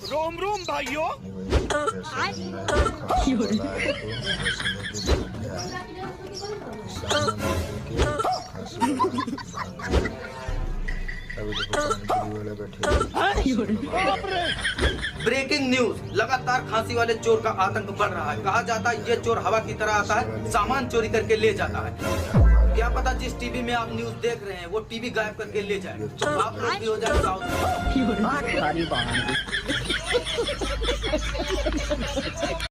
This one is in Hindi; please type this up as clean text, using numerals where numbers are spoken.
रोम रोम भाइयों। ब्रेकिंग न्यूज, लगातार खांसी वाले चोर का आतंक बढ़ रहा है। कहा जाता है ये चोर हवा की तरह आता है, सामान चोरी करके ले जाता है। क्या पता जिस टीवी में आप न्यूज देख रहे हैं वो टीवी गायब करके ले जाए, तो आप लोग भी हो जाए साउथ।